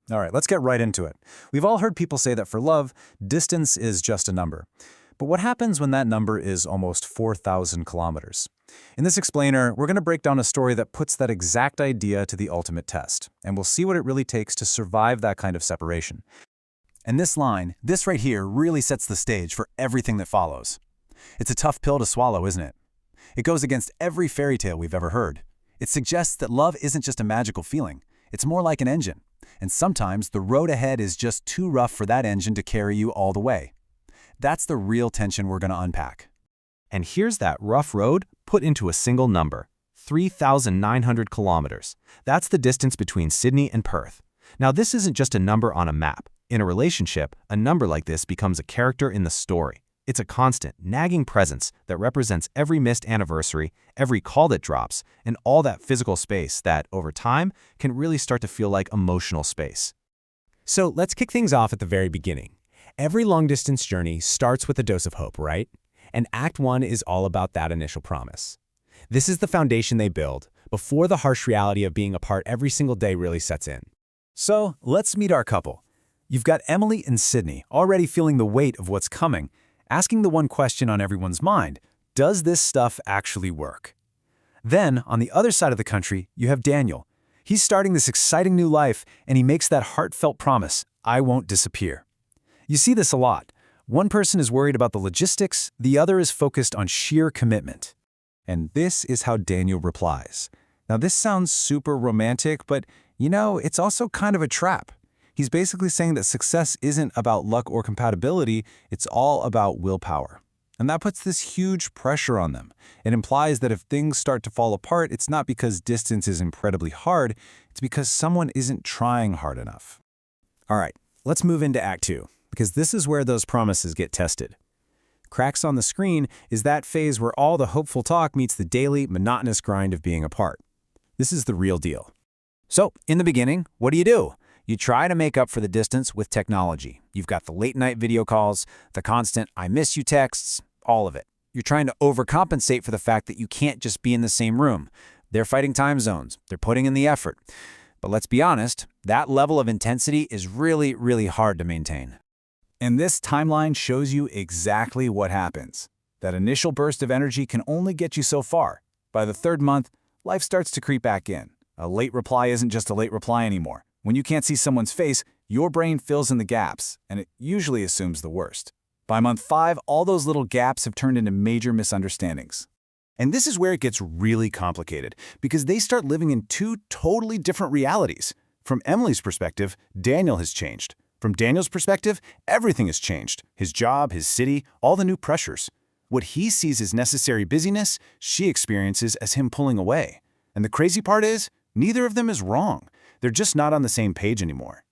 All right, let's get right into it. We've all heard people say that for love, distance is just a number. But what happens when that number is almost 4,000 kilometers? In this explainer, we're going to break down a story that puts that exact idea to the ultimate test, and we'll see what it really takes to survive that kind of separation. And this line, this right here, really sets the stage for everything that follows. It's a tough pill to swallow, isn't it? It goes against every fairy tale we've ever heard. It suggests that love isn't just a magical feeling. It's more like an engine. And sometimes the road ahead is just too rough for that engine to carry you all the way. That's the real tension we're going to unpack. And here's that rough road put into a single number, 3,900 kilometers. That's the distance between Sydney and Perth. Now, this isn't just a number on a map. In a relationship, a number like this becomes a character in the story. It's a constant, nagging presence that represents every missed anniversary, every call that drops, and all that physical space that, over time, can really start to feel like emotional space. So let's kick things off at the very beginning. Every long-distance journey starts with a dose of hope, right? And Act 1 is all about that initial promise. This is the foundation they build before the harsh reality of being apart every single day really sets in. So let's meet our couple. You've got Emily and Sydney already feeling the weight of what's coming, asking the one question on everyone's mind: does this stuff actually work? Then, on the other side of the country, you have Daniel. He's starting this exciting new life, and he makes that heartfelt promise: I won't disappear. You see this a lot. One person is worried about the logistics, the other is focused on sheer commitment. And this is how Daniel replies. Now, this sounds super romantic, but, it's also kind of a trap. He's basically saying that success isn't about luck or compatibility, it's all about willpower. And that puts this huge pressure on them. It implies that if things start to fall apart, it's not because distance is incredibly hard, it's because someone isn't trying hard enough. All right, let's move into Act 2, because this is where those promises get tested. Cracks on the screen is that phase where all the hopeful talk meets the daily, monotonous grind of being apart. This is the real deal. So, in the beginning, what do? You try to make up for the distance with technology. You've got the late-night video calls, the constant "I miss you" texts, all of it. You're trying to overcompensate for the fact that you can't just be in the same room. They're fighting time zones. They're putting in the effort. But let's be honest, that level of intensity is really, really hard to maintain. And this timeline shows you exactly what happens. That initial burst of energy can only get you so far. By the third month, life starts to creep back in. A late reply isn't just a late reply anymore. When you can't see someone's face, your brain fills in the gaps, and it usually assumes the worst. By month 5, all those little gaps have turned into major misunderstandings. And this is where it gets really complicated, because they start living in two totally different realities. From Emily's perspective, Daniel has changed. From Daniel's perspective, everything has changed. His job, his city, all the new pressures. What he sees as necessary busyness, she experiences as him pulling away. And the crazy part is, neither of them is wrong. They're just not on the same page anymore.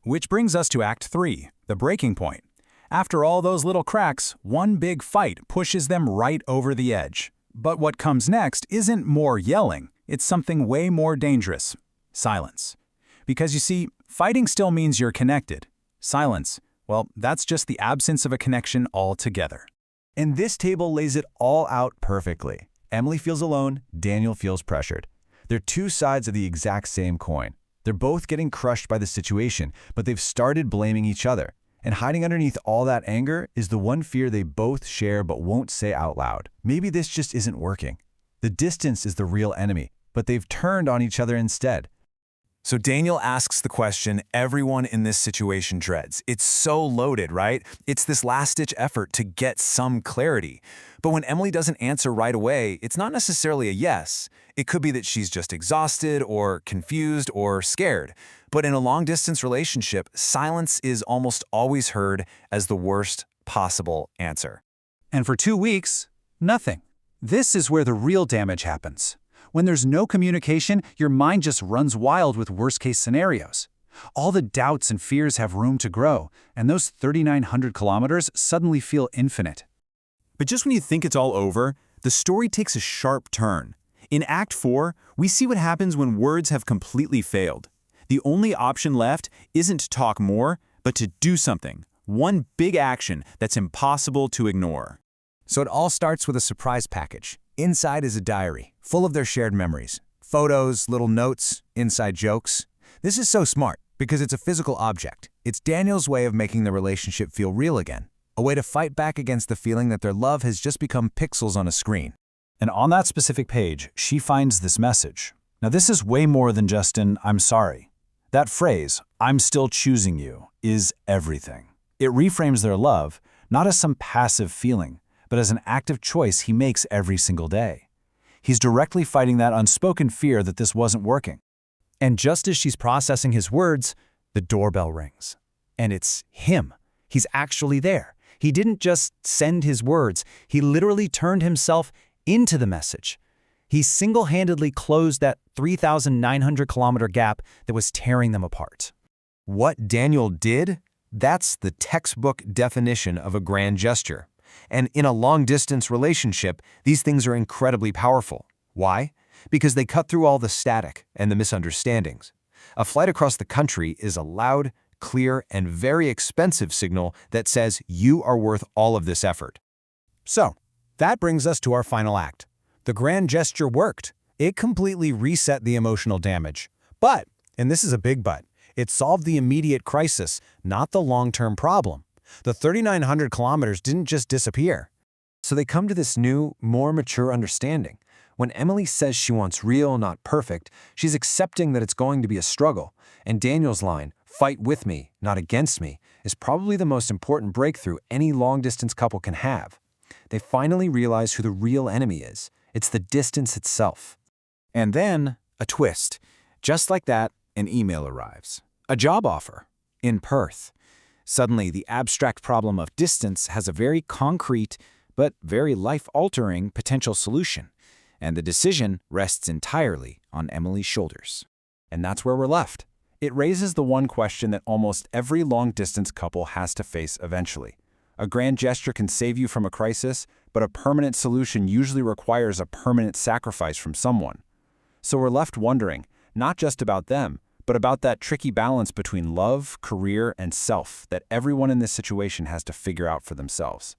Which brings us to Act 3, the breaking point. After all those little cracks, one big fight pushes them right over the edge. But what comes next isn't more yelling, it's something way more dangerous: silence. Because you see, fighting still means you're connected. Silence, well, that's just the absence of a connection altogether. And this table lays it all out perfectly. Emily feels alone, Daniel feels pressured. They're two sides of the exact same coin. They're both getting crushed by the situation, but they've started blaming each other. And hiding underneath all that anger is the one fear they both share but won't say out loud. Maybe this just isn't working. The distance is the real enemy, but they've turned on each other instead. So Daniel asks the question everyone in this situation dreads. It's so loaded, right? It's this last-ditch effort to get some clarity. But when Emily doesn't answer right away, it's not necessarily a yes. It could be that she's just exhausted or confused or scared. But in a long-distance relationship, silence is almost always heard as the worst possible answer. And for 2 weeks, nothing. This is where the real damage happens. When there's no communication, your mind just runs wild with worst-case scenarios. All the doubts and fears have room to grow, and those 3,900 kilometers suddenly feel infinite. But just when you think it's all over, the story takes a sharp turn. In Act 4, we see what happens when words have completely failed. The only option left isn't to talk more, but to do something. One big action that's impossible to ignore. So it all starts with a surprise package. Inside is a diary, full of their shared memories. Photos, little notes, inside jokes. This is so smart. Because it's a physical object. It's Daniel's way of making the relationship feel real again, a way to fight back against the feeling that their love has just become pixels on a screen. And on that specific page, she finds this message. Now, this is way more than just an "I'm sorry." That phrase, "I'm still choosing you," is everything. It reframes their love, not as some passive feeling, but as an active choice he makes every single day. He's directly fighting that unspoken fear that this wasn't working. And just as she's processing his words, the doorbell rings. And it's him. He's actually there. He didn't just send his words. He literally turned himself into the message. He single-handedly closed that 3,900-kilometer gap that was tearing them apart. What Daniel did? That's the textbook definition of a grand gesture. And in a long-distance relationship, these things are incredibly powerful. Why? Because they cut through all the static and the misunderstandings. A flight across the country is a loud, clear, and very expensive signal that says you are worth all of this effort. So, that brings us to our final act. The grand gesture worked. It completely reset the emotional damage. But, and this is a big but, it solved the immediate crisis, not the long-term problem. The 3,900 kilometers didn't just disappear. So they come to this new, more mature understanding. When Emily says she wants real, not perfect, she's accepting that it's going to be a struggle. And Daniel's line, "Fight with me, not against me," is probably the most important breakthrough any long-distance couple can have. They finally realize who the real enemy is. It's the distance itself. And then, a twist. Just like that, an email arrives. A job offer. In Perth. Suddenly, the abstract problem of distance has a very concrete, but very life-altering potential solution. And the decision rests entirely on Emily's shoulders. And that's where we're left. It raises the one question that almost every long-distance couple has to face eventually. A grand gesture can save you from a crisis, but a permanent solution usually requires a permanent sacrifice from someone. So we're left wondering, not just about them, but about that tricky balance between love, career, and self that everyone in this situation has to figure out for themselves.